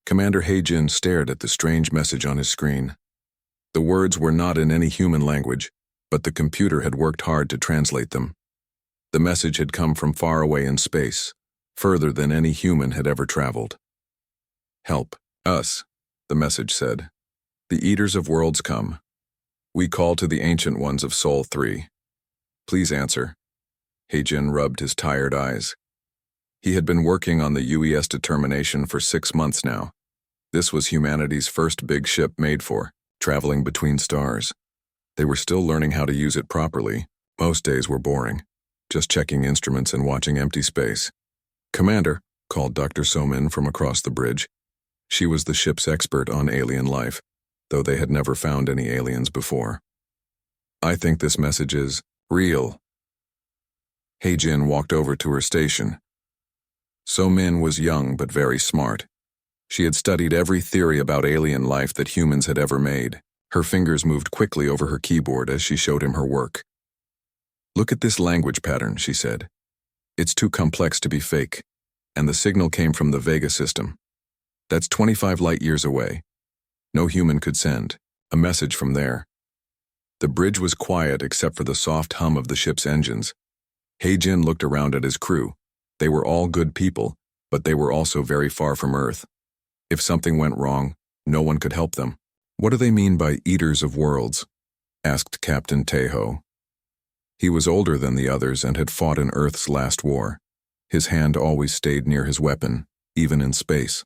Commander Heijin stared at the strange message on his screen. The words were not in any human language, but the computer had worked hard to translate them. The message had come from far away in space, further than any human had ever traveled. "Help us," the message said. "The Eaters of Worlds come. We call to the Ancient Ones of Sol 3. Please answer." Heijin rubbed his tired eyes. He had been working on the UES determination for 6 months now. This was humanity's first big ship made for traveling between stars. They were still learning how to use it properly. Most days were boring, just checking instruments and watching empty space. "Commander," called Dr. Somin from across the bridge. She was the ship's expert on alien life, though they had never found any aliens before. "I think this message is real." Heijin walked over to her station. Somin was young but very smart. She had studied every theory about alien life that humans had ever made. Her fingers moved quickly over her keyboard as she showed him her work. "Look at this language pattern," she said. "It's too complex to be fake, and the signal came from the Vega system. That's 25 light-years away. No human could send a message from there." The bridge was quiet except for the soft hum of the ship's engines. Heijin looked around at his crew. They were all good people, but they were also very far from Earth. If something went wrong, no one could help them. "What do they mean by Eaters of Worlds?" asked Captain Tejo. He was older than the others and had fought in Earth's last war. His hand always stayed near his weapon, even in space.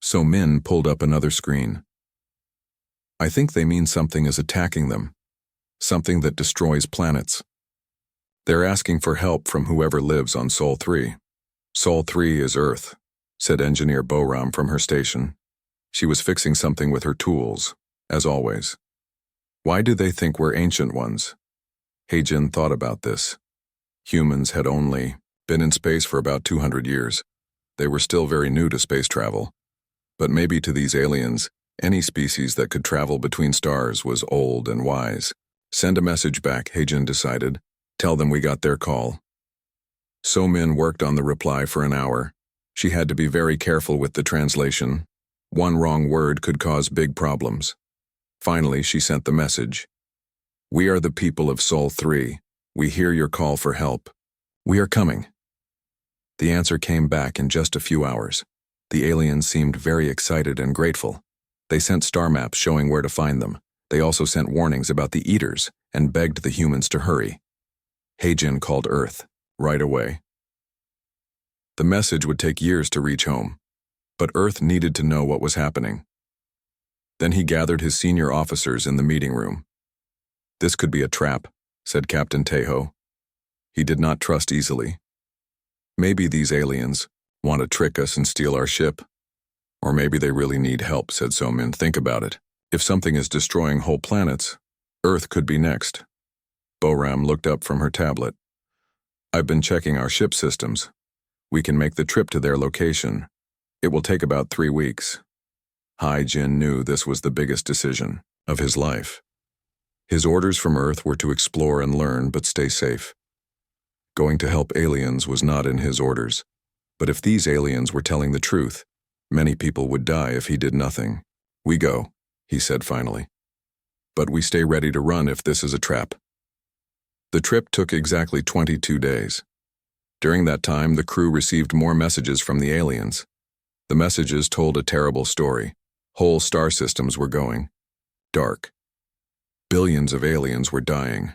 So Min pulled up another screen. "I think they mean something is attacking them. Something that destroys planets. They're asking for help from whoever lives on Sol 3. Sol 3 is Earth," said Engineer Boram from her station. She was fixing something with her tools, as always. "Why do they think we're ancient ones?" Heijin thought about this. Humans had only been in space for about 200 years. They were still very new to space travel. But maybe to these aliens, any species that could travel between stars was old and wise. "Send a message back," Heijin decided. "Tell them we got their call." Somin worked on the reply for an hour. She had to be very careful with the translation. One wrong word could cause big problems. Finally, she sent the message. "We are the people of Sol 3. We hear your call for help. We are coming." The answer came back in just a few hours. The aliens seemed very excited and grateful. They sent star maps showing where to find them. They also sent warnings about the Eaters and begged the humans to hurry. Heijin called Earth right away. The message would take years to reach home, but Earth needed to know what was happening. Then he gathered his senior officers in the meeting room. "This could be a trap," said Captain Tejo. He did not trust easily. "Maybe these aliens want to trick us and steal our ship. Or maybe they really need help," said Somin. "Think about it. If something is destroying whole planets, Earth could be next." Boram looked up from her tablet. "I've been checking our ship systems. We can make the trip to their location. It will take about 3 weeks. Heijin knew this was the biggest decision of his life. His orders from Earth were to explore and learn, but stay safe. Going to help aliens was not in his orders. But if these aliens were telling the truth, many people would die if he did nothing. "We go," he said finally. "But we stay ready to run if this is a trap." The trip took exactly 22 days. During that time, the crew received more messages from the aliens. The messages told a terrible story. Whole star systems were going dark. Billions of aliens were dying.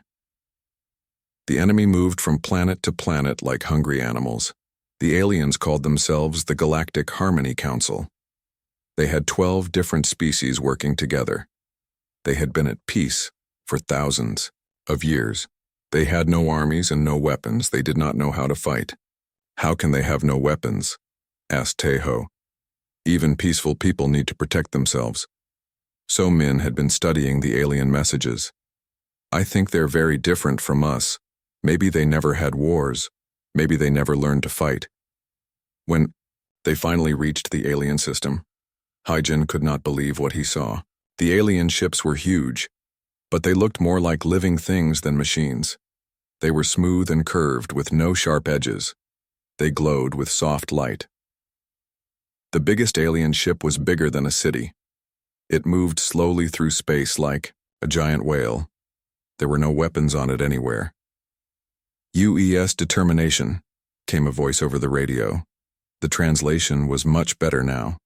The enemy moved from planet to planet like hungry animals. The aliens called themselves the Galactic Harmony Council. They had 12 different species working together. They had been at peace for thousands of years. They had no armies and no weapons. They did not know how to fight. "How can they have no weapons?" asked Tejo. "Even peaceful people need to protect themselves." So Min had been studying the alien messages. "I think they're very different from us. Maybe they never had wars. Maybe they never learned to fight." When they finally reached the alien system, Heijin could not believe what he saw. The alien ships were huge, but they looked more like living things than machines. They were smooth and curved with no sharp edges. They glowed with soft light. The biggest alien ship was bigger than a city. It moved slowly through space like a giant whale. There were no weapons on it anywhere. "UES determination," came a voice over the radio. The translation was much better now.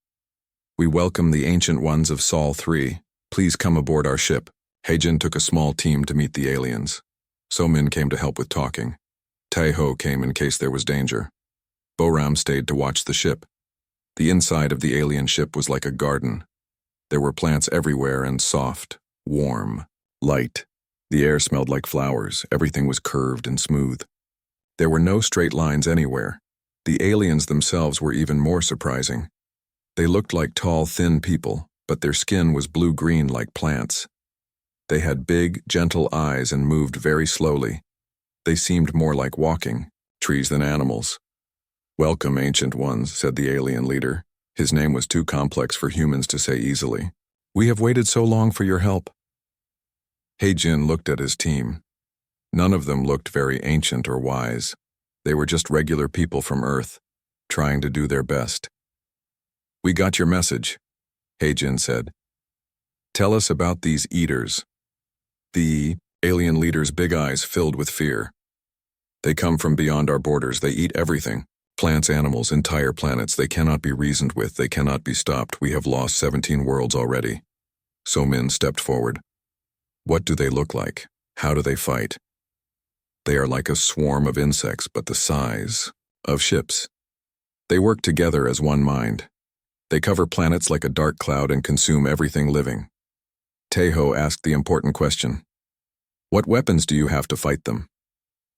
"We welcome the Ancient Ones of Sol 3. Please come aboard our ship." Heijin took a small team to meet the aliens. So-min came to help with talking. Tae-ho came in case there was danger. Boram stayed to watch the ship. The inside of the alien ship was like a garden. There were plants everywhere and soft, warm, light. The air smelled like flowers. Everything was curved and smooth. There were no straight lines anywhere. The aliens themselves were even more surprising. They looked like tall, thin people, but their skin was blue-green like plants. They had big, gentle eyes and moved very slowly. They seemed more like walking trees than animals. "Welcome, Ancient Ones," said the alien leader. His name was too complex for humans to say easily. "We have waited so long for your help." Heijin looked at his team. None of them looked very ancient or wise. They were just regular people from Earth, trying to do their best. "We got your message," Heijin said. "Tell us about these eaters." The alien leader's big eyes filled with fear. "They come from beyond our borders. They eat everything. Plants, animals, entire planets. They cannot be reasoned with. They cannot be stopped. We have lost 17 worlds already." So-min stepped forward. "What do they look like? How do they fight?" "They are like a swarm of insects, but the size of ships. They work together as one mind. They cover planets like a dark cloud and consume everything living." Tae-ho asked the important question. "What weapons do you have to fight them?"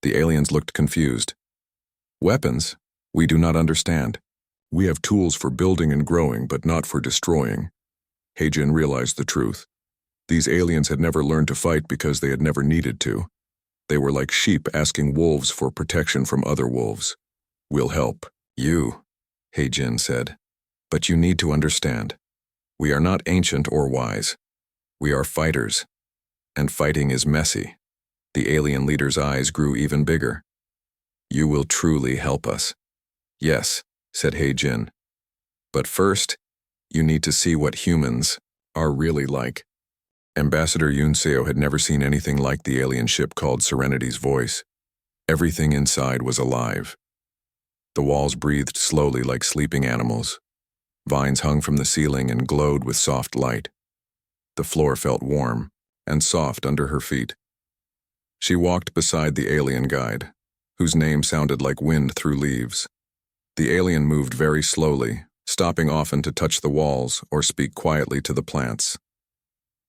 The aliens looked confused. "Weapons? We do not understand. We have tools for building and growing, but not for destroying." Heijin realized the truth. These aliens had never learned to fight because they had never needed to. They were like sheep asking wolves for protection from other wolves. "We'll help you," Heijin said. "But you need to understand. We are not ancient or wise. We are fighters. And fighting is messy." The alien leader's eyes grew even bigger. "You will truly help us." "Yes," said Heijin. "But first, you need to see what humans are really like." Ambassador Yoon Seo had never seen anything like the alien ship called Serenity's Voice. Everything inside was alive. The walls breathed slowly like sleeping animals. Vines hung from the ceiling and glowed with soft light. The floor felt warm and soft under her feet. She walked beside the alien guide, whose name sounded like wind through leaves. The alien moved very slowly, stopping often to touch the walls or speak quietly to the plants.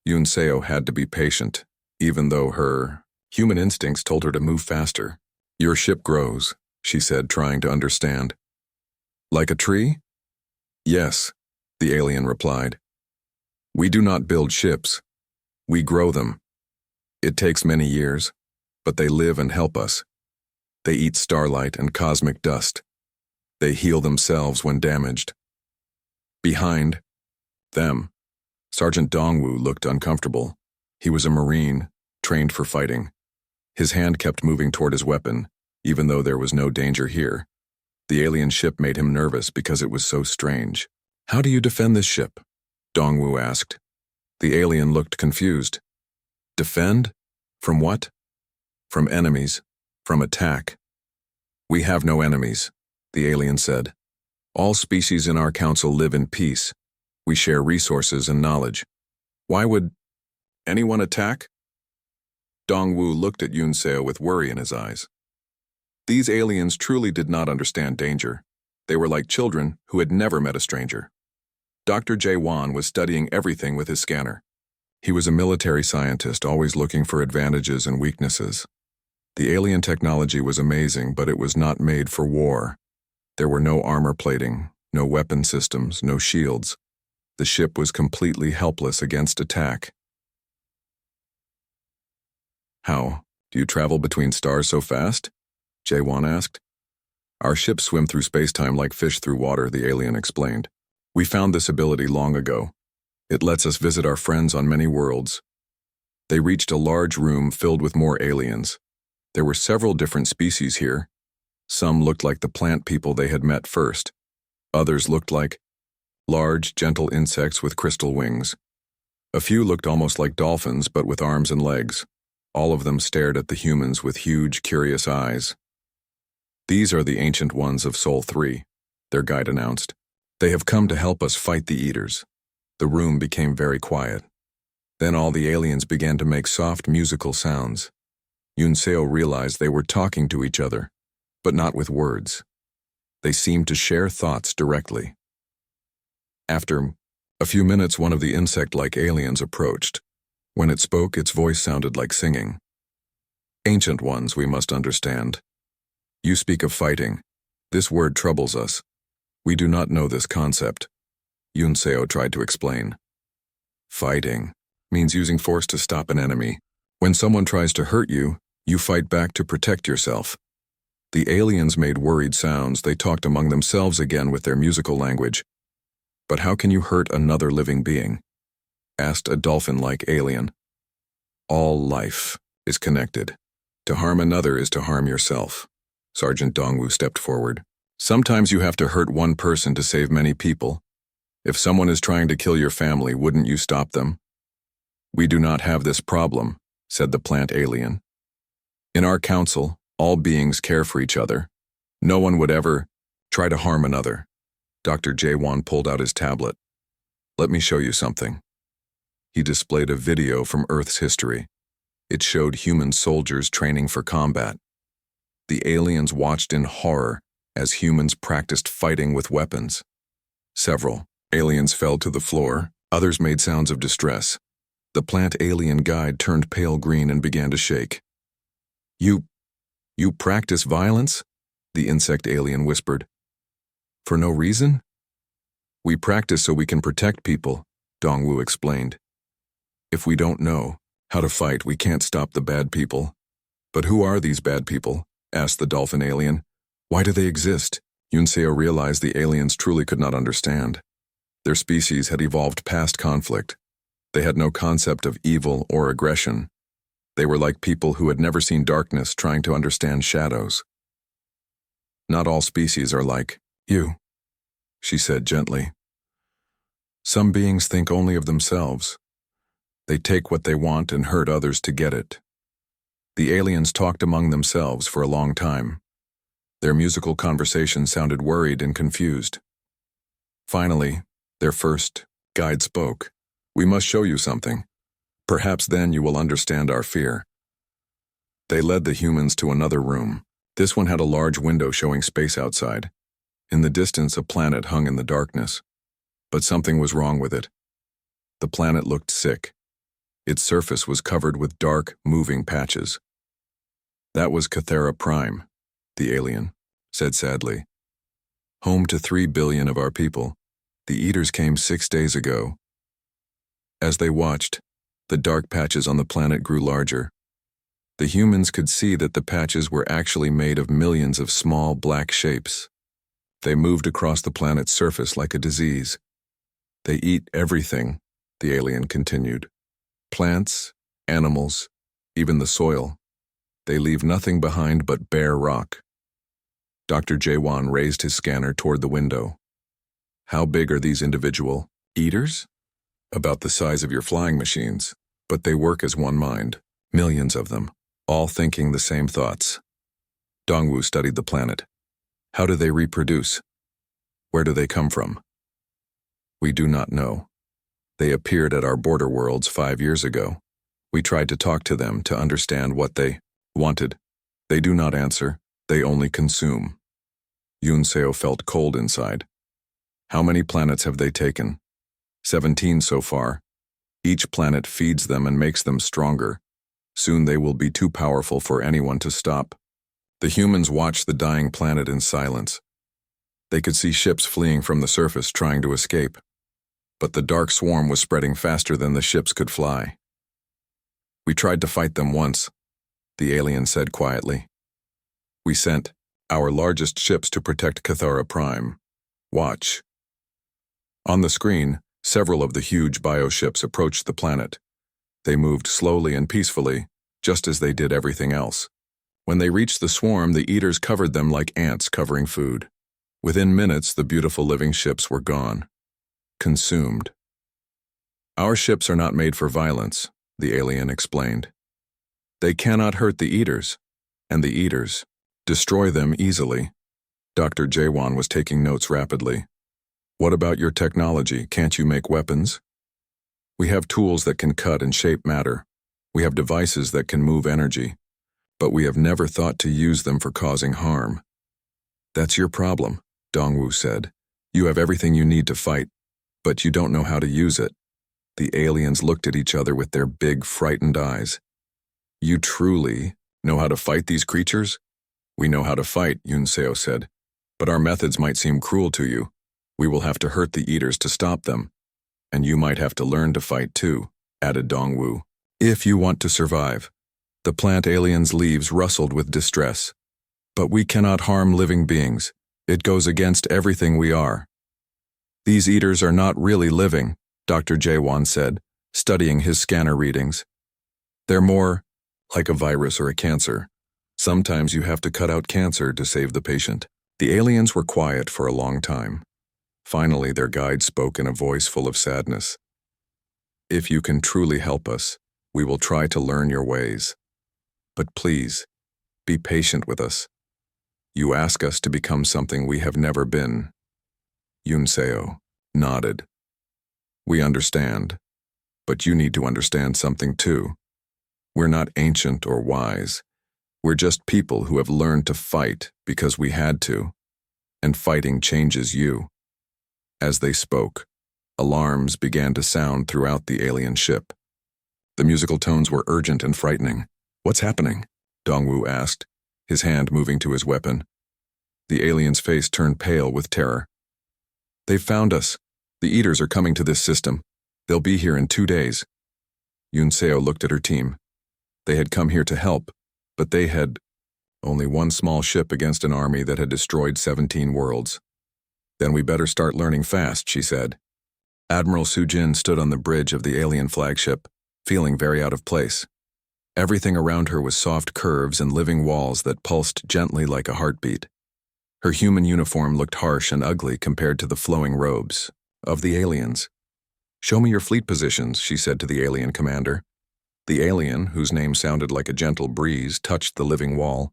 Yoon Seo had to be patient, even though her human instincts told her to move faster. "Your ship grows," she said, trying to understand. "Like a tree?" "Yes," the alien replied. "We do not build ships. We grow them. It takes many years, but they live and help us. They eat starlight and cosmic dust. They heal themselves when damaged." Behind them, Sergeant Dongwoo looked uncomfortable. He was a Marine, trained for fighting. His hand kept moving toward his weapon, even though there was no danger here. The alien ship made him nervous because it was so strange. "How do you defend this ship?" Dongwoo asked. The alien looked confused. "Defend? From what?" "From enemies. From attack." "We have no enemies," the alien said. "All species in our council live in peace. We share resources and knowledge. Why would anyone attack?" Dongwoo looked at Yoon Seo with worry in his eyes. These aliens truly did not understand danger. They were like children who had never met a stranger. Dr. Jae-won was studying everything with his scanner. He was a military scientist, always looking for advantages and weaknesses. The alien technology was amazing, but it was not made for war. There were no armor plating, no weapon systems, no shields. The ship was completely helpless against attack. "How? Do you travel between stars so fast?" Jae-won asked. "Our ships swim through space-time like fish through water," the alien explained. "We found this ability long ago. It lets us visit our friends on many worlds." They reached a large room filled with more aliens. There were several different species here. Some looked like the plant people they had met first. Others looked like large, gentle insects with crystal wings. A few looked almost like dolphins, but with arms and legs. All of them stared at the humans with huge, curious eyes. "These are the ancient ones of Sol 3, their guide announced. "They have come to help us fight the Eaters." The room became very quiet. Then all the aliens began to make soft musical sounds. Yunseo realized they were talking to each other, but not with words. They seemed to share thoughts directly. After a few minutes, one of the insect-like aliens approached. When it spoke, its voice sounded like singing. "Ancient ones, we must understand. You speak of fighting. This word troubles us. We do not know this concept." Yunseo tried to explain. "Fighting means using force to stop an enemy. When someone tries to hurt you, you fight back to protect yourself." The aliens made worried sounds. They talked among themselves again with their musical language. "But how can you hurt another living being?" asked a dolphin-like alien. "All life is connected. To harm another is to harm yourself." Sergeant Dongwu stepped forward. "Sometimes you have to hurt one person to save many people. If someone is trying to kill your family, wouldn't you stop them?" "We do not have this problem," said the plant alien. "In our council, all beings care for each other. No one would ever try to harm another." Dr. Jaewon pulled out his tablet. "Let me show you something." He displayed a video from Earth's history. It showed human soldiers training for combat. The aliens watched in horror as humans practiced fighting with weapons. Several aliens fell to the floor, others made sounds of distress. The plant alien guide turned pale green and began to shake. You practice violence?" the insect alien whispered. "For no reason?" "We practice so we can protect people," Dongwu explained. "If we don't know how to fight, we can't stop the bad people." "But who are these bad people?" asked the dolphin alien. "Why do they exist?" Yunseo realized the aliens truly could not understand. Their species had evolved past conflict. They had no concept of evil or aggression. They were like people who had never seen darkness trying to understand shadows. "Not all species are like you," she said gently. "Some beings think only of themselves. They take what they want and hurt others to get it." The aliens talked among themselves for a long time. Their musical conversation sounded worried and confused. Finally, their first guide spoke. "We must show you something. Perhaps then you will understand our fear." They led the humans to another room. This one had a large window showing space outside. In the distance, a planet hung in the darkness. But something was wrong with it. The planet looked sick. Its surface was covered with dark, moving patches. "That was Cathera Prime," the alien said sadly. "Home to 3 billion of our people. The Eaters came 6 days ago." As they watched, the dark patches on the planet grew larger. The humans could see that the patches were actually made of millions of small black shapes. They moved across the planet's surface like a disease. "They eat everything," the alien continued. "Plants, animals, even the soil. They leave nothing behind but bare rock." Dr. Jaewon raised his scanner toward the window. "How big are these individual eaters?" "About the size of your flying machines, but they work as one mind, millions of them, all thinking the same thoughts." Dongwu studied the planet. "How do they reproduce? Where do they come from?" "We do not know. They appeared at our border worlds 5 years ago. We tried to talk to them to understand what they wanted. They do not answer, they only consume." Yunseo felt cold inside. "How many planets have they taken?" 17 so far. Each planet feeds them and makes them stronger. Soon they will be too powerful for anyone to stop." The humans watched the dying planet in silence. They could see ships fleeing from the surface trying to escape. But the dark swarm was spreading faster than the ships could fly. "We tried to fight them once," the alien said quietly. "We sent our largest ships to protect Cathara Prime. Watch." On the screen, several of the huge bioships approached the planet. They moved slowly and peacefully, just as they did everything else. When they reached the swarm, the Eaters covered them like ants covering food. Within minutes, the beautiful living ships were gone. consumed. Our ships are not made for violence, the alien explained. They cannot hurt the eaters, and the eaters destroy them easily. Dr. Jawan was taking notes rapidly. What about your technology? Can't you make weapons? We have tools that can cut and shape matter. We have devices that can move energy, but we have never thought to use them for causing harm. That's your problem, Dongwu said. You have everything you need to fight, but you don't know how to use it. The aliens looked at each other with their big, frightened eyes. You truly know how to fight these creatures? We know how to fight, Yunseo said, but our methods might seem cruel to you. We will have to hurt the eaters to stop them. And you might have to learn to fight too, added Dongwu. If you want to survive. The plant alien's leaves rustled with distress. But we cannot harm living beings. It goes against everything we are. These eaters are not really living, Dr. Jawan said, studying his scanner readings. They're more like a virus or a cancer. Sometimes you have to cut out cancer to save the patient. The aliens were quiet for a long time. Finally, their guide spoke in a voice full of sadness. If you can truly help us, we will try to learn your ways. But please, be patient with us. You ask us to become something we have never been. Yunseo nodded. We understand, but you need to understand something too. We're not ancient or wise. We're just people who have learned to fight because we had to, and fighting changes you. As they spoke, alarms began to sound throughout the alien ship. The musical tones were urgent and frightening. What's happening? Dongwu asked, his hand moving to his weapon. The alien's face turned pale with terror. They've found us. The eaters are coming to this system. They'll be here in 2 days. Yunseo looked at her team. They had come here to help, but they had only one small ship against an army that had destroyed 17 worlds. Then we better start learning fast, she said. Admiral Sujin stood on the bridge of the alien flagship, feeling very out of place. Everything around her was soft curves and living walls that pulsed gently like a heartbeat. Her human uniform looked harsh and ugly compared to the flowing robes of the aliens. Show me your fleet positions, she said to the alien commander. The alien, whose name sounded like a gentle breeze, touched the living wall.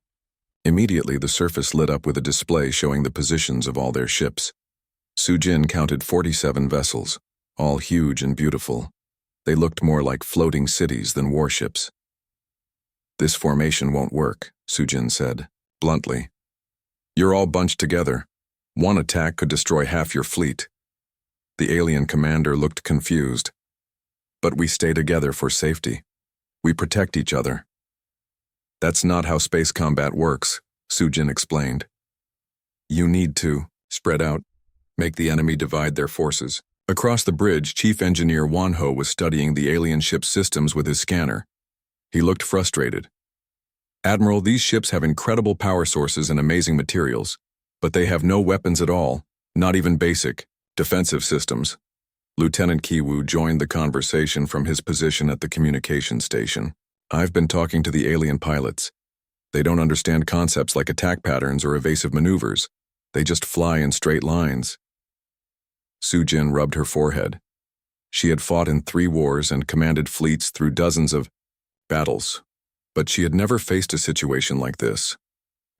Immediately, the surface lit up with a display showing the positions of all their ships. Sujin counted 47 vessels, all huge and beautiful. They looked more like floating cities than warships. This formation won't work, Sujin said, bluntly. You're all bunched together. One attack could destroy half your fleet. The alien commander looked confused. But we stay together for safety. We protect each other. That's not how space combat works, Sujin explained. You need to spread out, make the enemy divide their forces. Across the bridge, Chief Engineer Wanho was studying the alien ship's systems with his scanner. He looked frustrated. Admiral, these ships have incredible power sources and amazing materials, but they have no weapons at all, not even basic, defensive systems. Lieutenant Kiwu joined the conversation from his position at the communication station. I've been talking to the alien pilots. They don't understand concepts like attack patterns or evasive maneuvers. They just fly in straight lines. Sujin rubbed her forehead. She had fought in 3 wars and commanded fleets through dozens of battles, but she had never faced a situation like this.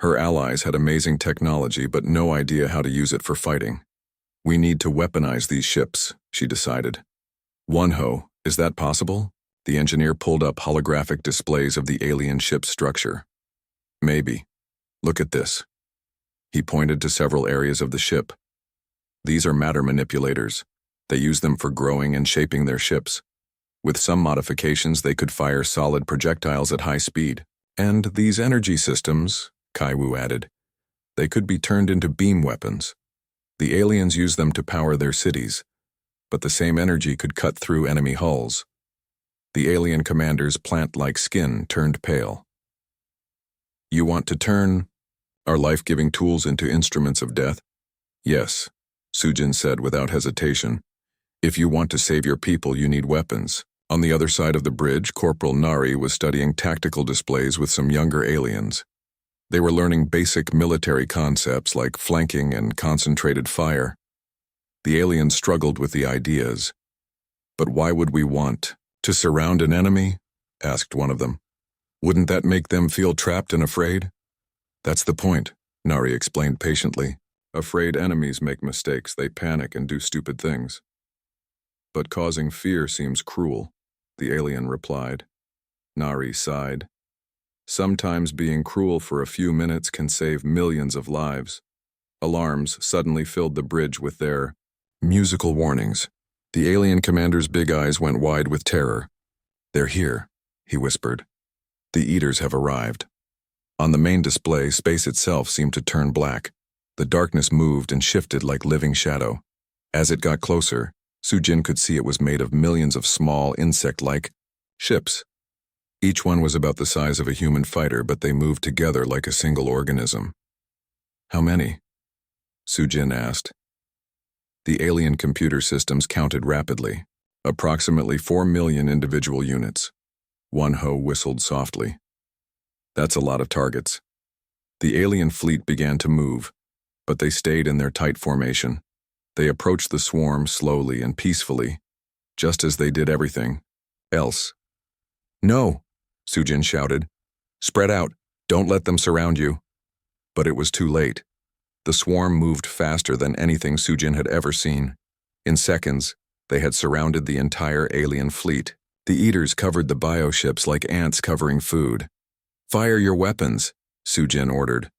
Her allies had amazing technology but no idea how to use it for fighting. We need to weaponize these ships, she decided. Wonho, is that possible? The engineer pulled up holographic displays of the alien ship's structure. Maybe. Look at this. He pointed to several areas of the ship. These are matter manipulators. They use them for growing and shaping their ships. With some modifications, they could fire solid projectiles at high speed. And these energy systems, Kaiwu added, they could be turned into beam weapons. The aliens use them to power their cities, but the same energy could cut through enemy hulls. The alien commander's plant-like skin turned pale. You want to turn our life-giving tools into instruments of death? Yes, Sujin said without hesitation. If you want to save your people, you need weapons. On the other side of the bridge, Corporal Nari was studying tactical displays with some younger aliens. They were learning basic military concepts like flanking and concentrated fire. The aliens struggled with the ideas. But why would we want to surround an enemy? Asked one of them. Wouldn't that make them feel trapped and afraid? That's the point, Nari explained patiently. Afraid enemies make mistakes, they panic and do stupid things. But causing fear seems cruel, the alien replied. Nari sighed. Sometimes being cruel for a few minutes can save millions of lives. Alarms suddenly filled the bridge with their musical warnings. The alien commander's big eyes went wide with terror. They're here, he whispered. The eaters have arrived. On the main display, space itself seemed to turn black. The darkness moved and shifted like living shadow. As it got closer, Sujin could see it was made of millions of small, insect-like ships. Each one was about the size of a human fighter, but they moved together like a single organism. How many? Sujin asked. The alien computer systems counted rapidly. Approximately 4 million individual units. Won-ho whistled softly. That's a lot of targets. The alien fleet began to move, but they stayed in their tight formation. They approached the swarm slowly and peacefully, just as they did everything else. No, Sujin shouted. Spread out. Don't let them surround you. But it was too late. The swarm moved faster than anything Sujin had ever seen. In seconds, they had surrounded the entire alien fleet. The eaters covered the bioships like ants covering food. Fire your weapons, Sujin ordered.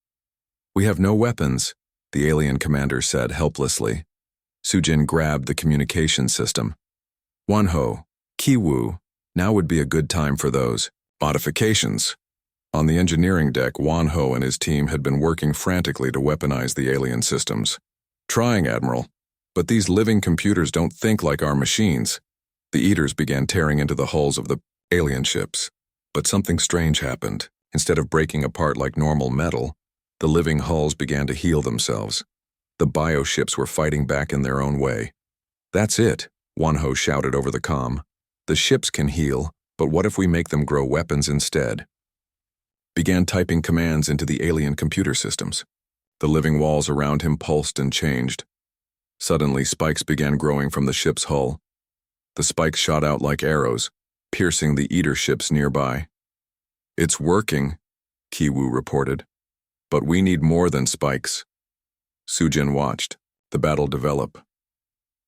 We have no weapons, the alien commander said helplessly. Sujin grabbed the communication system. Won-ho, Ki-woo, now would be a good time for those modifications. On the engineering deck, Won-ho and his team had been working frantically to weaponize the alien systems. Trying, Admiral, but these living computers don't think like our machines. The eaters began tearing into the hulls of the alien ships. But something strange happened. Instead of breaking apart like normal metal, the living hulls began to heal themselves. The bioships were fighting back in their own way. That's it, Won-ho shouted over the comm. The ships can heal, but what if we make them grow weapons instead? Began typing commands into the alien computer systems. The living walls around him pulsed and changed. Suddenly, spikes began growing from the ship's hull. The spikes shot out like arrows, piercing the eater ships nearby. It's working, Ki-woo reported. But we need more than spikes. Sujin watched the battle develop.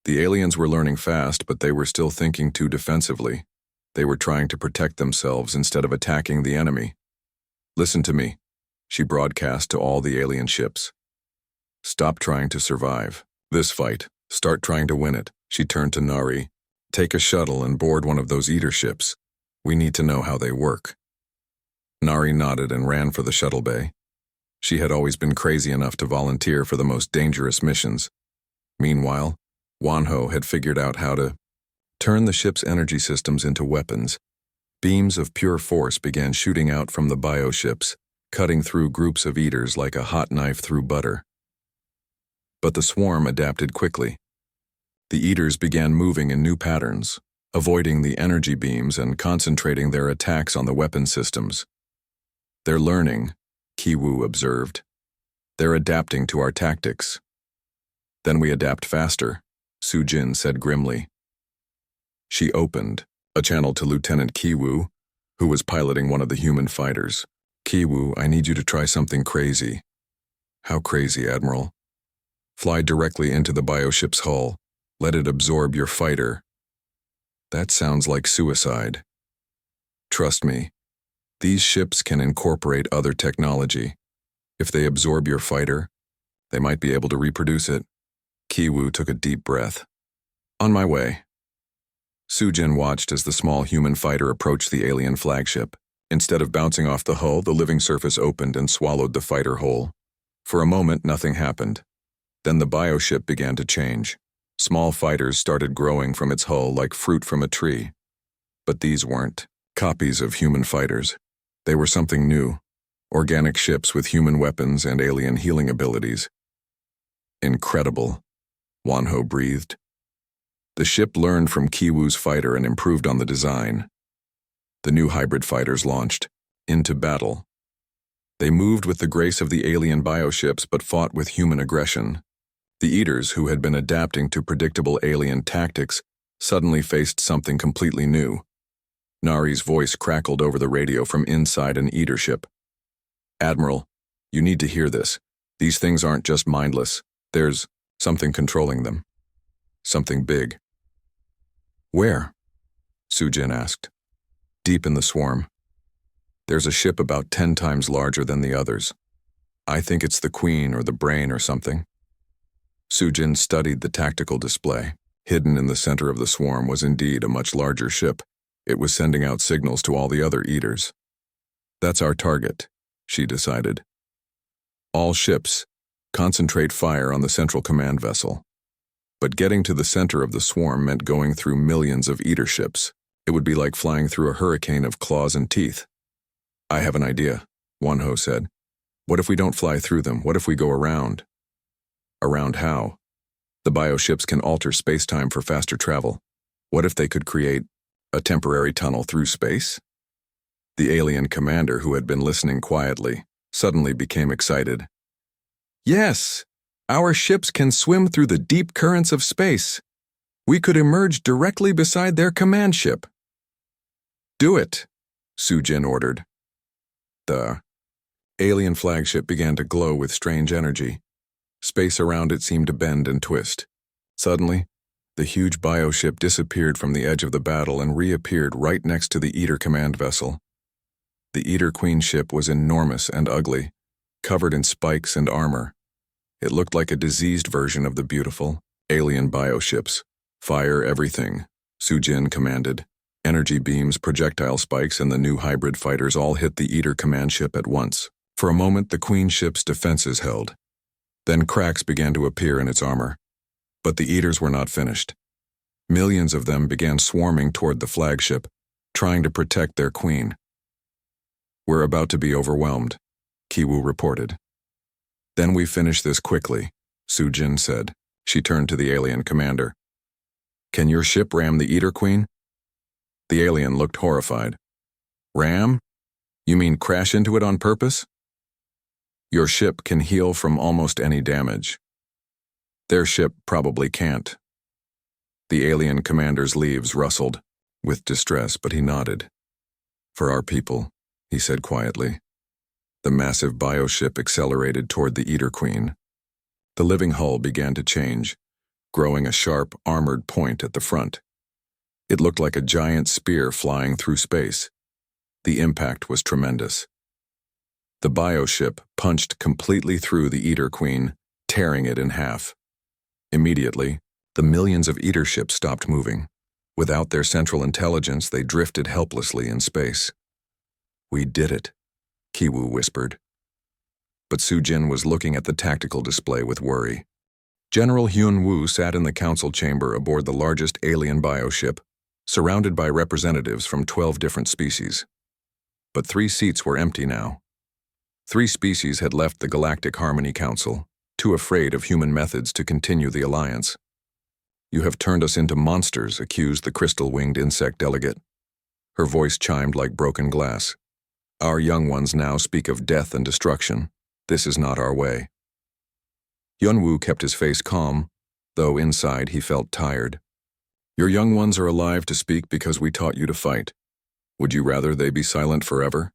The aliens were learning fast, but they were still thinking too defensively. They were trying to protect themselves instead of attacking the enemy. Listen to me, she broadcast to all the alien ships. Stop trying to survive this fight. Start trying to win it. She turned to Nari. Take a shuttle and board one of those eater ships. We need to know how they work. Nari nodded and ran for the shuttle bay. She had always been crazy enough to volunteer for the most dangerous missions. Meanwhile, Won-ho had figured out how to turn the ship's energy systems into weapons. Beams of pure force began shooting out from the bioships, cutting through groups of eaters like a hot knife through butter. But the swarm adapted quickly. The eaters began moving in new patterns, avoiding the energy beams and concentrating their attacks on the weapon systems. They're learning, Ki-woo observed. They're adapting to our tactics. Then we adapt faster, Sujin said grimly. She opened a channel to Lieutenant Ki-woo, who was piloting one of the human fighters. Ki-woo, I need you to try something crazy. How crazy, Admiral? Fly directly into the bioship's hull. Let it absorb your fighter. That sounds like suicide. Trust me, these ships can incorporate other technology. If they absorb your fighter, they might be able to reproduce it. Ki-woo took a deep breath. On my way. Sujin watched as the small human fighter approached the alien flagship. Instead of bouncing off the hull, the living surface opened and swallowed the fighter whole. For a moment, nothing happened. Then the bioship began to change. Small fighters started growing from its hull like fruit from a tree. But these weren't copies of human fighters. They were something new. Organic ships with human weapons and alien healing abilities. Incredible, Won-ho breathed. The ship learned from Ki-woo's fighter and improved on the design. The new hybrid fighters launched into battle. They moved with the grace of the alien bioships but fought with human aggression. The Eaters, who had been adapting to predictable alien tactics, suddenly faced something completely new. Nari's voice crackled over the radio from inside an Eater ship. "Admiral, you need to hear this. These things aren't just mindless. There's something controlling them. Something big." "Where?" Sujin asked. "Deep in the swarm. There's a ship about 10 times larger than the others. I think it's the Queen or the Brain or something." Sujin studied the tactical display. Hidden in the center of the swarm was indeed a much larger ship. It was sending out signals to all the other Eaters. "That's our target," she decided. "All ships, concentrate fire on the central command vessel." But getting to the center of the swarm meant going through millions of Eater ships. It would be like flying through a hurricane of claws and teeth. "I have an idea," Wonho said. "What if we don't fly through them? What if we go around?" "Around how?" "The bioships can alter space-time for faster travel. What if they could create a temporary tunnel through space?" The alien commander, who had been listening quietly, suddenly became excited. "Yes! Our ships can swim through the deep currents of space. We could emerge directly beside their command ship." "Do it," Sujin ordered. The alien flagship began to glow with strange energy. Space around it seemed to bend and twist. Suddenly, the huge bioship disappeared from the edge of the battle and reappeared right next to the Eater command vessel. The Eater Queen ship was enormous and ugly, covered in spikes and armor. It looked like a diseased version of the beautiful alien bioships. "Fire everything," Sujin commanded. Energy beams, projectile spikes, and the new hybrid fighters all hit the Eater command ship at once. For a moment, the Queen ship's defenses held. Then cracks began to appear in its armor. But the Eaters were not finished. Millions of them began swarming toward the flagship, trying to protect their queen. "We're about to be overwhelmed," Kiwu reported. "Then we finish this quickly," Sujin said. She turned to the alien commander. "Can your ship ram the Eater Queen?" The alien looked horrified. "Ram? You mean crash into it on purpose?" "Your ship can heal from almost any damage. Their ship probably can't." The alien commander's leaves rustled with distress, but he nodded. "For our people," he said quietly. The massive bioship accelerated toward the Eater Queen. The living hull began to change, growing a sharp, armored point at the front. It looked like a giant spear flying through space. The impact was tremendous. The bioship punched completely through the Eater Queen, tearing it in half. Immediately, the millions of Eater ships stopped moving. Without their central intelligence, they drifted helplessly in space. "We did it," Kiwu whispered. But Sujin was looking at the tactical display with worry. General Hyun-woo sat in the council chamber aboard the largest alien bioship, surrounded by representatives from 12 different species. But 3 seats were empty now. 3 species had left the Galactic Harmony Council, too afraid of human methods to continue the alliance. "You have turned us into monsters," accused the crystal-winged insect delegate. Her voice chimed like broken glass. "Our young ones now speak of death and destruction. This is not our way." Hyun-woo kept his face calm, though inside he felt tired. "Your young ones are alive to speak because we taught you to fight. Would you rather they be silent forever?"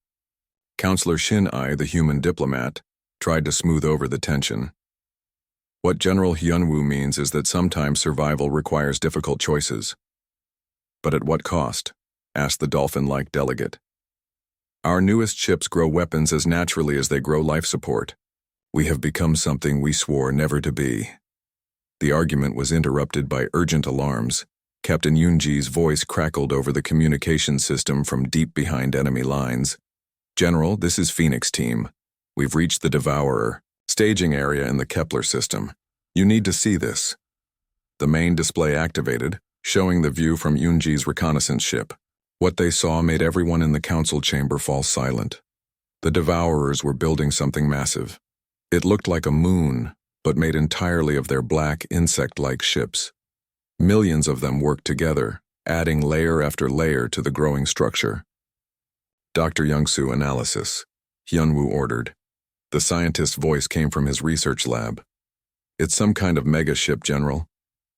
Counselor Shin-ai, the human diplomat, tried to smooth over the tension. "What General Hyun-woo means is that sometimes survival requires difficult choices." "But at what cost?" asked the dolphin-like delegate. "Our newest ships grow weapons as naturally as they grow life support. We have become something we swore never to be." The argument was interrupted by urgent alarms. Captain Yoonji's voice crackled over the communication system from deep behind enemy lines. "General, this is Phoenix Team. We've reached the Devourer staging area in the Kepler system. You need to see this." The main display activated, showing the view from Yoonji's reconnaissance ship. What they saw made everyone in the council chamber fall silent. The Devourers were building something massive. It looked like a moon, but made entirely of their black, insect-like ships. Millions of them worked together, adding layer after layer to the growing structure. "Dr. Youngsu analysis," Hyun-woo ordered. The scientist's voice came from his research lab. It's some kind of mega ship, General.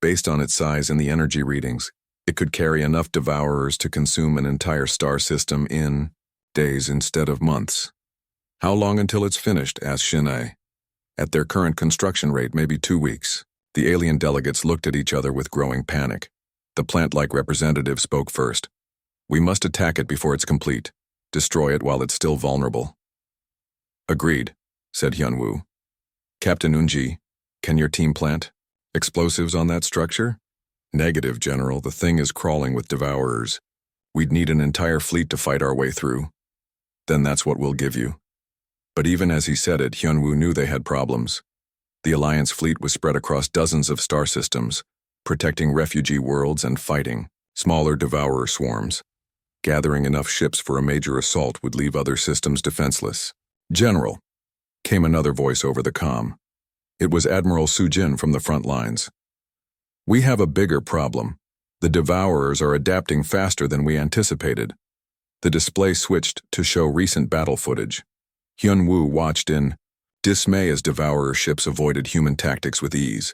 Based on its size and the energy readings, it could carry enough devourers to consume an entire star system in days instead of months. How long until it's finished? Asked Shinai. At their current construction rate, maybe 2 weeks. The alien delegates looked at each other with growing panic. The plant-like representative spoke first. We must attack it before it's complete. Destroy it while it's still vulnerable. Agreed, said Hyunwoo. Captain Unji, can your team plant explosives on that structure? Negative, General. The thing is crawling with devourers. We'd need an entire fleet to fight our way through. Then that's what we'll give you. But even as he said it, Hyunwoo knew they had problems. The Alliance fleet was spread across dozens of star systems, protecting refugee worlds and fighting smaller devourer swarms. Gathering enough ships for a major assault would leave other systems defenseless. General, came another voice over the comm. It was Admiral Sujin from the front lines. We have a bigger problem. The devourers are adapting faster than we anticipated. The display switched to show recent battle footage. Hyunwoo watched in dismay as devourer ships avoided human tactics with ease.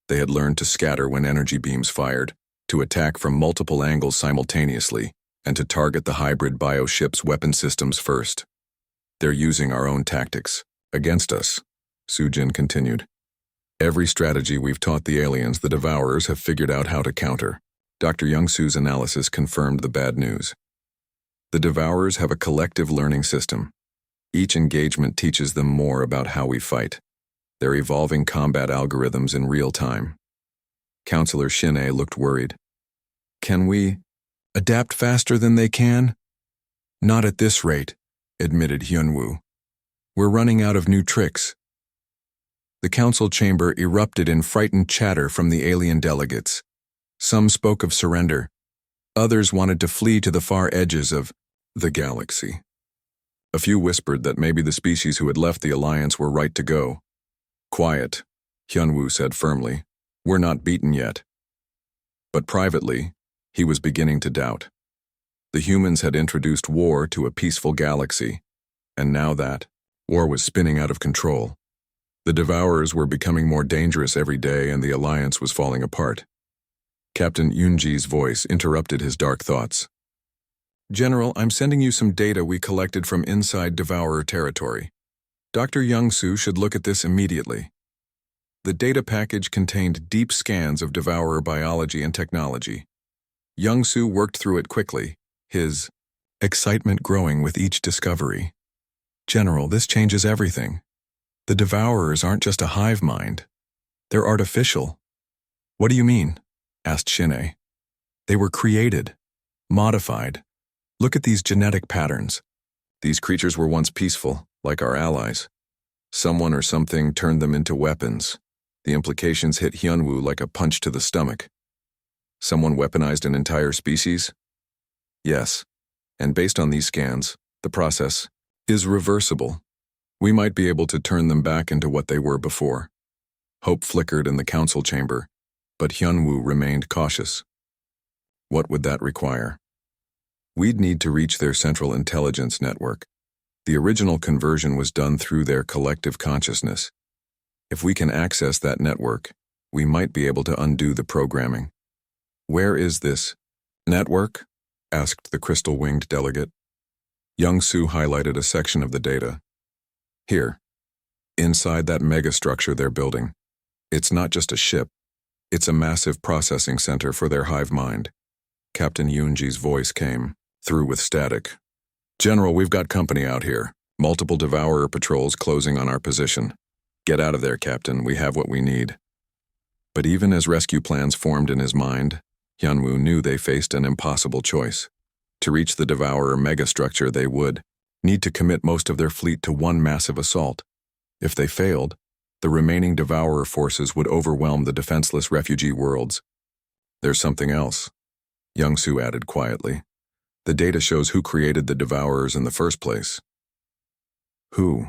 They had learned to scatter when energy beams fired, to attack from multiple angles simultaneously, and to target the hybrid bio-ship's weapon systems first. They're using our own tactics against us, Sujin continued. Every strategy we've taught the aliens, the devourers have figured out how to counter. Dr. Youngsu's analysis confirmed the bad news. The devourers have a collective learning system. Each engagement teaches them more about how we fight. They're evolving combat algorithms in real time. Counselor Shinai looked worried. Can we adapt faster than they can? Not at this rate, admitted Hyunwoo. We're running out of new tricks. The council chamber erupted in frightened chatter from the alien delegates. Some spoke of surrender. Others wanted to flee to the far edges of the galaxy. A few whispered that maybe the species who had left the Alliance were right to go. Quiet, Hyunwoo said firmly. We're not beaten yet. But privately, he was beginning to doubt. The humans had introduced war to a peaceful galaxy, and now that war was spinning out of control. The devourers were becoming more dangerous every day and the Alliance was falling apart. Captain Yunji's voice interrupted his dark thoughts. General, I'm sending you some data we collected from inside devourer territory. Dr. Youngsu should look at this immediately. The data package contained deep scans of devourer biology and technology. Youngsu worked through it quickly, his excitement growing with each discovery. General, this changes everything. The devourers aren't just a hive mind. They're artificial. What do you mean? Asked Shinai. They were created, modified. Look at these genetic patterns. These creatures were once peaceful, like our allies. Someone or something turned them into weapons. The implications hit Hyunwoo like a punch to the stomach. Someone weaponized an entire species? Yes, and based on these scans, the process is reversible. We might be able to turn them back into what they were before. Hope flickered in the council chamber, but Hyunwoo remained cautious. What would that require? We'd need to reach their central intelligence network. The original conversion was done through their collective consciousness. If we can access that network, we might be able to undo the programming. Where is this network? Asked the crystal-winged delegate. Youngsu highlighted a section of the data. Here, inside that megastructure they're building. It's not just a ship. It's a massive processing center for their hive mind. Captain Yunji's voice came through with static. General, we've got company out here. Multiple devourer patrols closing on our position. Get out of there, Captain. We have what we need. But even as rescue plans formed in his mind, Hyunwoo knew they faced an impossible choice. To reach the devourer megastructure, they would need to commit most of their fleet to one massive assault. If they failed, the remaining devourer forces would overwhelm the defenseless refugee worlds. There's something else, Youngsu added quietly. The data shows who created the devourers in the first place. Who?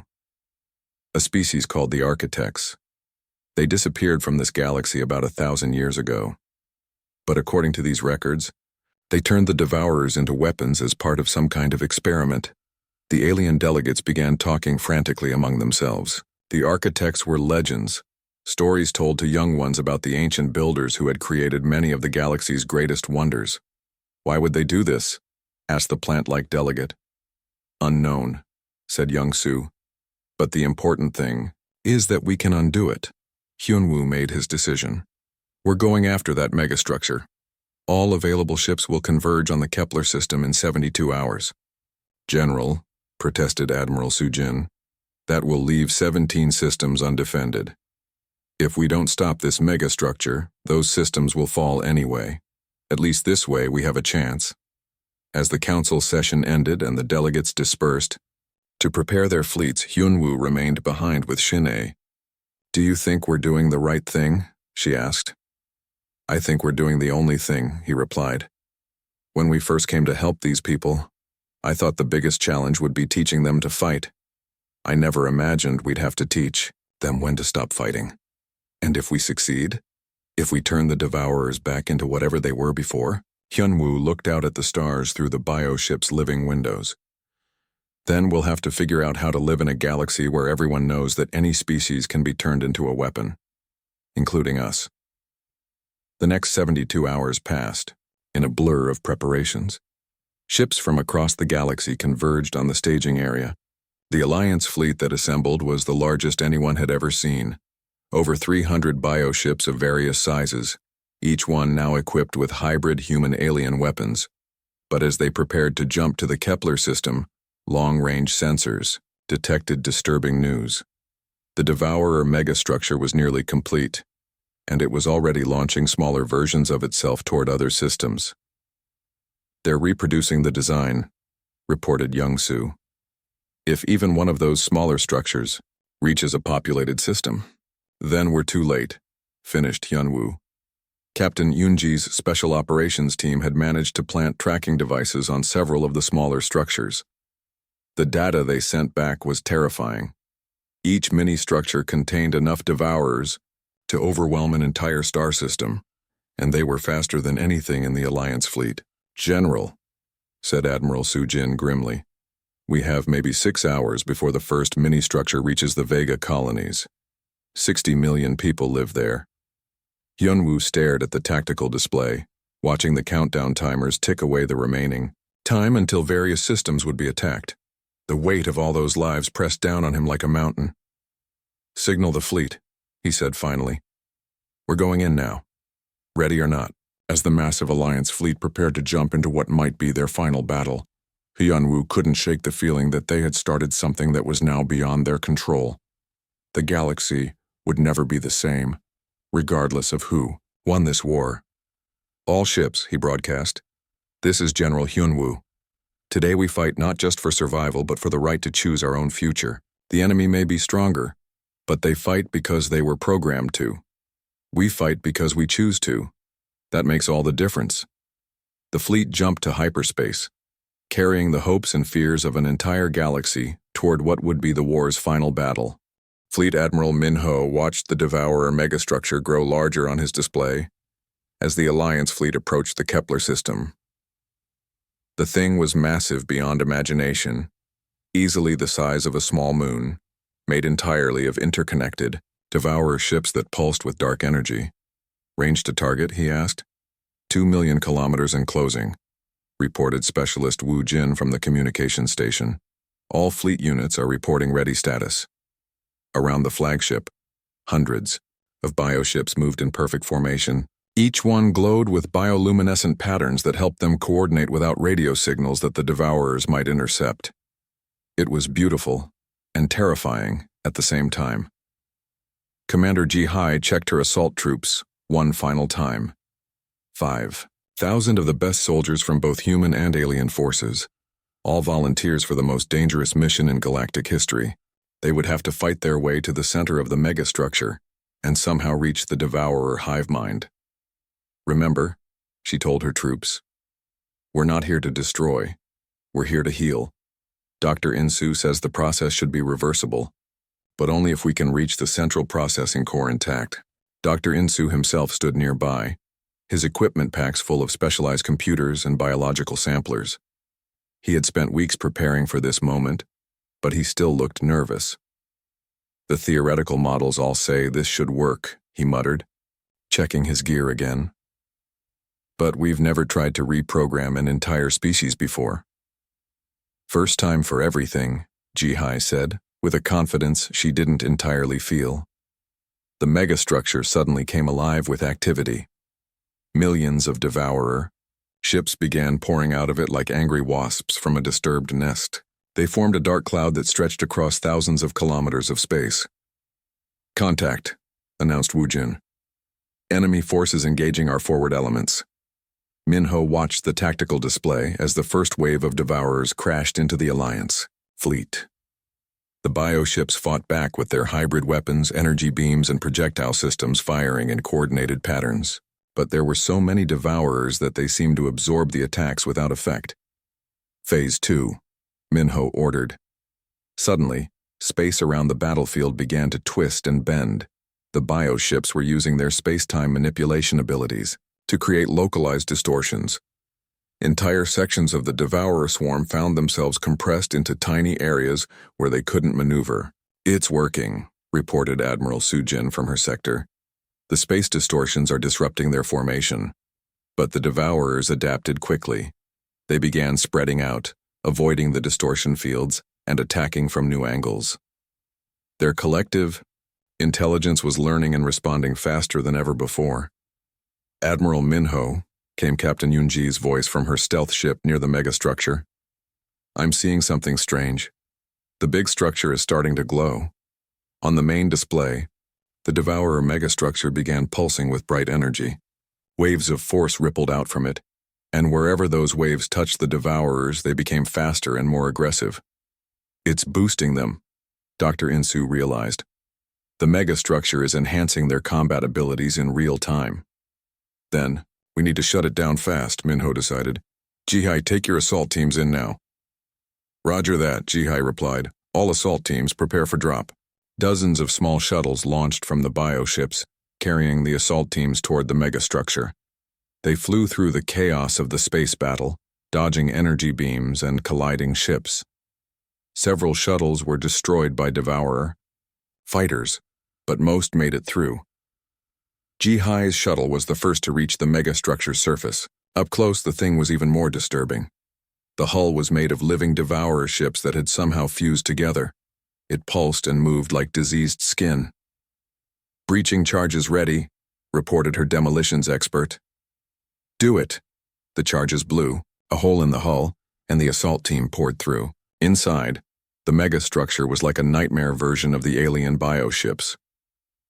A species called the Architects. They disappeared from this galaxy about 1,000 years ago. But according to these records, they turned the devourers into weapons as part of some kind of experiment. The alien delegates began talking frantically among themselves. The Architects were legends, Stories told to young ones about the ancient builders who had created many of the galaxy's greatest wonders. Why would they do this? Asked the plant-like delegate. Unknown, said Young Su. But the important thing is that we can undo it. Hyunwoo made his decision. We're going after that megastructure. All available ships will converge on the Kepler system in 72 hours. General, protested Admiral Sujin, that will leave 17 systems undefended. If we don't stop this megastructure, those systems will fall anyway. At least this way we have a chance. As the council session ended and the delegates dispersed, to prepare their fleets, Hyunwoo remained behind with Shin-ae. Do you think we're doing the right thing? She asked. I think we're doing the only thing, he replied. When we first came to help these people, I thought the biggest challenge would be teaching them to fight. I never imagined we'd have to teach them when to stop fighting. And if we succeed? If we turn the Devourers back into whatever they were before? Hyunwoo looked out at the stars through the bioship's living windows. Then we'll have to figure out how to live in a galaxy where everyone knows that any species can be turned into a weapon, including us. The next 72 hours passed, in a blur of preparations. Ships from across the galaxy converged on the staging area. The Alliance fleet that assembled was the largest anyone had ever seen. Over 300 bioships of various sizes, each one now equipped with hybrid human-alien weapons. But as they prepared to jump to the Kepler system, long-range sensors detected disturbing news. The Devourer megastructure was nearly complete, and it was already launching smaller versions of itself toward other systems. They're reproducing the design, reported Young Su. If even one of those smaller structures reaches a populated system, then we're too late, finished Hyunwoo. Captain Yoonji's special operations team had managed to plant tracking devices on several of the smaller structures. The data they sent back was terrifying. Each mini-structure contained enough Devourers to overwhelm an entire star system, and they were faster than anything in the Alliance fleet. General, said Admiral Sujin grimly, we have maybe 6 hours before the first mini-structure reaches the Vega colonies. 60 million people live there. Hyunwoo stared at the tactical display, watching the countdown timers tick away the remaining time until various systems would be attacked. The weight of all those lives pressed down on him like a mountain. Signal the fleet, he said finally. We're going in now. Ready or not? As the massive Alliance fleet prepared to jump into what might be their final battle, Hyunwoo couldn't shake the feeling that they had started something that was now beyond their control. The galaxy would never be the same, regardless of who won this war. All ships, he broadcast. This is General Hyunwoo. Today we fight not just for survival but for the right to choose our own future. The enemy may be stronger, but they fight because they were programmed to. We fight because we choose to. That makes all the difference. The fleet jumped to hyperspace, carrying the hopes and fears of an entire galaxy toward what would be the war's final battle. Fleet Admiral Min-ho watched the Devourer megastructure grow larger on his display as the Alliance fleet approached the Kepler system. The thing was massive beyond imagination, easily the size of a small moon, made entirely of interconnected Devourer ships that pulsed with dark energy. Range to target, he asked. 2 million kilometers in closing, reported Specialist Wu Jin from the communication station. All fleet units are reporting ready status. Around the flagship, hundreds of bioships moved in perfect formation. Each one glowed with bioluminescent patterns that helped them coordinate without radio signals that the Devourers might intercept. It was beautiful and terrifying at the same time. Commander Ji-hai checked her assault troops one final time. 5,000 of the best soldiers from both human and alien forces, all volunteers for the most dangerous mission in galactic history. They would have to fight their way to the center of the megastructure and somehow reach the Devourer hive mind. Remember, she told her troops, we're not here to destroy, we're here to heal. Dr. Insu says the process should be reversible, but only if we can reach the central processing core intact. Dr. Insu himself stood nearby, his equipment packs full of specialized computers and biological samplers. He had spent weeks preparing for this moment, but he still looked nervous. The theoretical models all say this should work, he muttered, checking his gear again. But we've never tried to reprogram an entire species before. First time for everything, Jihai said, with a confidence she didn't entirely feel. The megastructure suddenly came alive with activity. Millions of devourer ships began pouring out of it like angry wasps from a disturbed nest. They formed a dark cloud that stretched across thousands of kilometers of space. Contact, announced Wu Jin. Enemy forces engaging our forward elements. Minho watched the tactical display as the first wave of devourers crashed into the Alliance fleet. The bioships fought back with their hybrid weapons, energy beams, and projectile systems firing in coordinated patterns. But there were so many devourers that they seemed to absorb the attacks without effect. Phase 2, Minho ordered. Suddenly, space around the battlefield began to twist and bend. The bioships were using their space-time manipulation abilities to create localized distortions. Entire sections of the devourer swarm found themselves compressed into tiny areas where they couldn't maneuver. It's working, reported Admiral Sujin from her sector. The space distortions are disrupting their formation. But the devourers adapted quickly. They began spreading out, avoiding the distortion fields, and attacking from new angles. Their collective intelligence was learning and responding faster than ever before. Admiral Minho, came Captain Yunji's voice from her stealth ship near the megastructure. I'm seeing something strange. The big structure is starting to glow. On the main display, the devourer megastructure began pulsing with bright energy. Waves of force rippled out from it, and wherever those waves touched the devourers, they became faster and more aggressive. It's boosting them, Dr. Insu realized. The megastructure is enhancing their combat abilities in real time. Then, we need to shut it down fast, Minho decided. Jihai, take your assault teams in now. Roger that, Jihai replied. All assault teams prepare for drop. Dozens of small shuttles launched from the bioships, carrying the assault teams toward the megastructure. They flew through the chaos of the space battle, dodging energy beams and colliding ships. Several shuttles were destroyed by devourer fighters, but most made it through. Jihai's shuttle was the first to reach the megastructure's surface. Up close, the thing was even more disturbing. The hull was made of living devourer ships that had somehow fused together. It pulsed and moved like diseased skin. Breaching charges ready, reported her demolitions expert. Do it. The charges blew, a hole in the hull, and the assault team poured through. Inside, the megastructure was like a nightmare version of the alien bioships.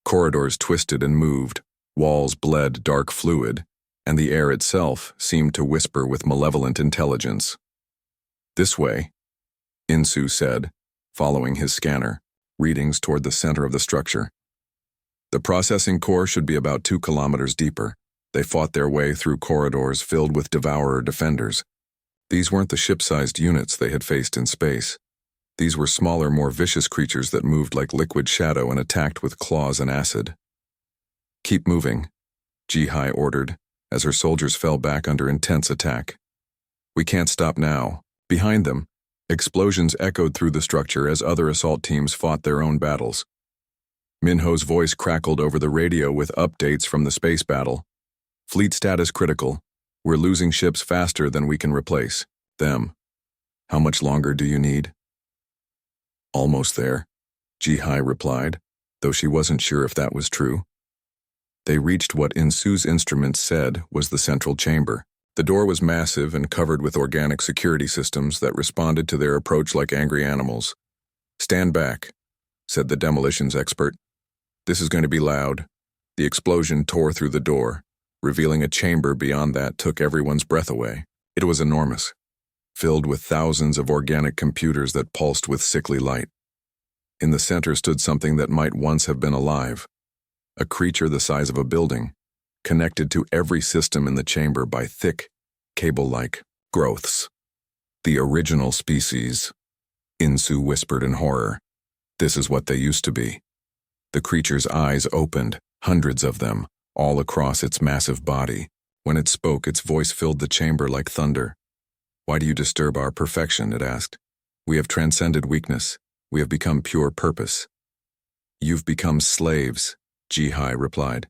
Corridors twisted and moved, walls bled dark fluid, and the air itself seemed to whisper with malevolent intelligence. This way, Insu said, following his scanner, readings toward the center of the structure. The processing core should be about 2 kilometers deeper. They fought their way through corridors filled with devourer defenders. These weren't the ship-sized units they had faced in space. These were smaller, more vicious creatures that moved like liquid shadow and attacked with claws and acid. Keep moving, Jihai ordered, as her soldiers fell back under intense attack. We can't stop now. Behind them, explosions echoed through the structure as other assault teams fought their own battles. Minho's voice crackled over the radio with updates from the space battle. Fleet status critical. We're losing ships faster than we can replace them. How much longer do you need? Almost there, Jihai replied, though she wasn't sure if that was true. They reached what Insu's instruments said was the central chamber. The door was massive and covered with organic security systems that responded to their approach like angry animals. Stand back, said the demolitions expert. This is going to be loud. The explosion tore through the door, revealing a chamber beyond that took everyone's breath away. It was enormous, filled with thousands of organic computers that pulsed with sickly light. In the center stood something that might once have been alive. A creature the size of a building, connected to every system in the chamber by thick, cable-like growths. The original species, Insu whispered in horror. This is what they used to be. The creature's eyes opened, hundreds of them, all across its massive body. When it spoke, its voice filled the chamber like thunder. Why do you disturb our perfection? It asked. We have transcended weakness. We have become pure purpose. You've become slaves, Jihai replied.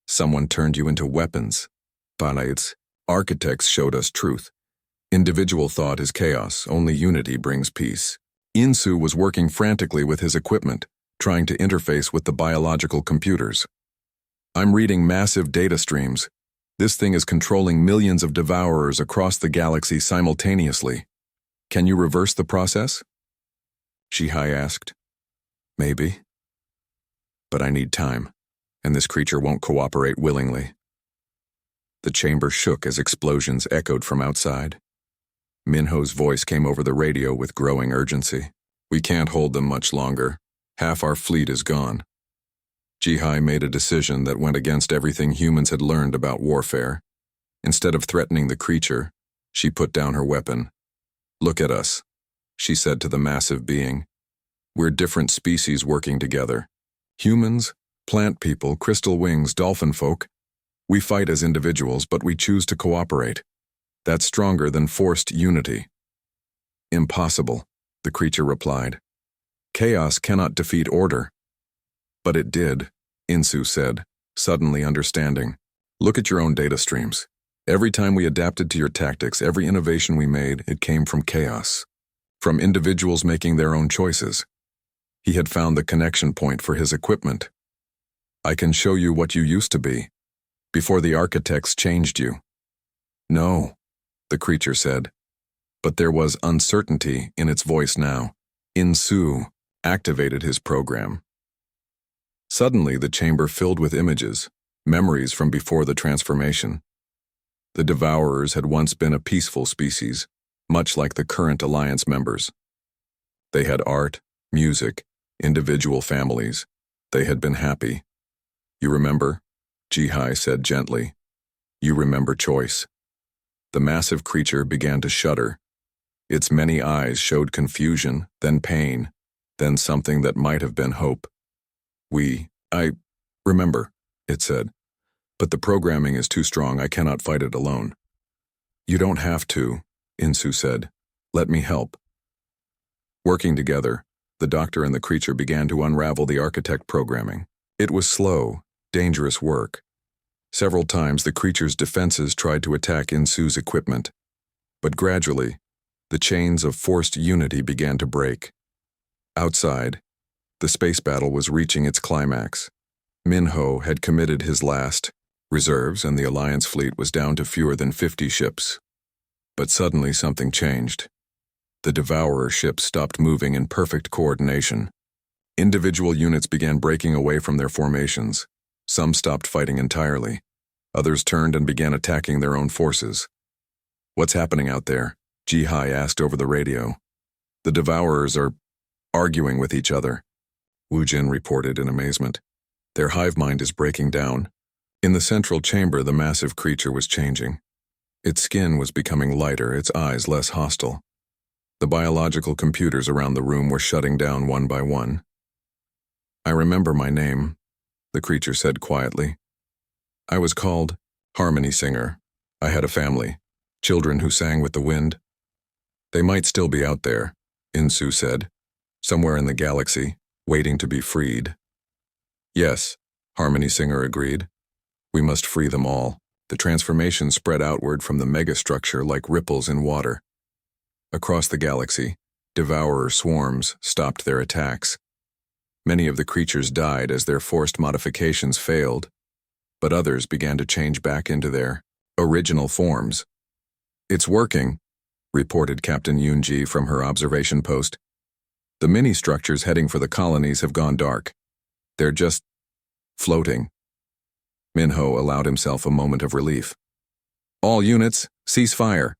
Someone turned you into weapons. Balaids, architects showed us truth. Individual thought is chaos, only unity brings peace. Insu was working frantically with his equipment, trying to interface with the biological computers. I'm reading massive data streams. This thing is controlling millions of devourers across the galaxy simultaneously. Can you reverse the process? Jihai asked. Maybe. But I need time, and this creature won't cooperate willingly. The chamber shook as explosions echoed from outside. Minho's voice came over the radio with growing urgency. We can't hold them much longer. Half our fleet is gone. Jihai made a decision that went against everything humans had learned about warfare. Instead of threatening the creature, she put down her weapon. Look at us, she said to the massive being. We're different species working together. Humans, plant people, crystal wings, dolphin folk. We fight as individuals, but we choose to cooperate. That's stronger than forced unity. Impossible, the creature replied. Chaos cannot defeat order. But it did, Insu said, suddenly understanding. Look at your own data streams. Every time we adapted to your tactics, every innovation we made, it came from chaos. From individuals making their own choices. He had found the connection point for his equipment. I can show you what you used to be, before the architects changed you. No, the creature said, but there was uncertainty in its voice now. Insu activated his program. Suddenly, the chamber filled with images, memories from before the transformation. The Devourers had once been a peaceful species, much like the current Alliance members. They had art, music, individual families. They had been happy. You remember? Jihai said gently. You remember choice. The massive creature began to shudder. Its many eyes showed confusion, then pain, then something that might have been hope. I remember, it said. But the programming is too strong, I cannot fight it alone. You don't have to, Insu said. Let me help. Working together, the doctor and the creature began to unravel the architect programming. It was slow, dangerous work. Several times the creature's defenses tried to attack Insu's equipment. But gradually, the chains of forced unity began to break. Outside, the space battle was reaching its climax. Minho had committed his last reserves and the Alliance fleet was down to fewer than 50 ships. But suddenly something changed. The Devourer ships stopped moving in perfect coordination. Individual units began breaking away from their formations. Some stopped fighting entirely. Others turned and began attacking their own forces. What's happening out there? Jihai asked over the radio. The Devourers are arguing with each other. Wujin reported in amazement. Their hive mind is breaking down. In the central chamber, the massive creature was changing. Its skin was becoming lighter, its eyes less hostile. The biological computers around the room were shutting down one by one. I remember my name, the creature said quietly. I was called Harmony Singer. I had a family, children who sang with the wind. They might still be out there, Insu said, somewhere in the galaxy, waiting to be freed. Yes, Harmony Singer agreed. We must free them all. The transformation spread outward from the megastructure like ripples in water. Across the galaxy, devourer swarms stopped their attacks. Many of the creatures died as their forced modifications failed, but others began to change back into their original forms. It's working, reported Captain Yunji from her observation post. The mini-structures heading for the colonies have gone dark. They're just floating. Minho allowed himself a moment of relief. All units, cease fire.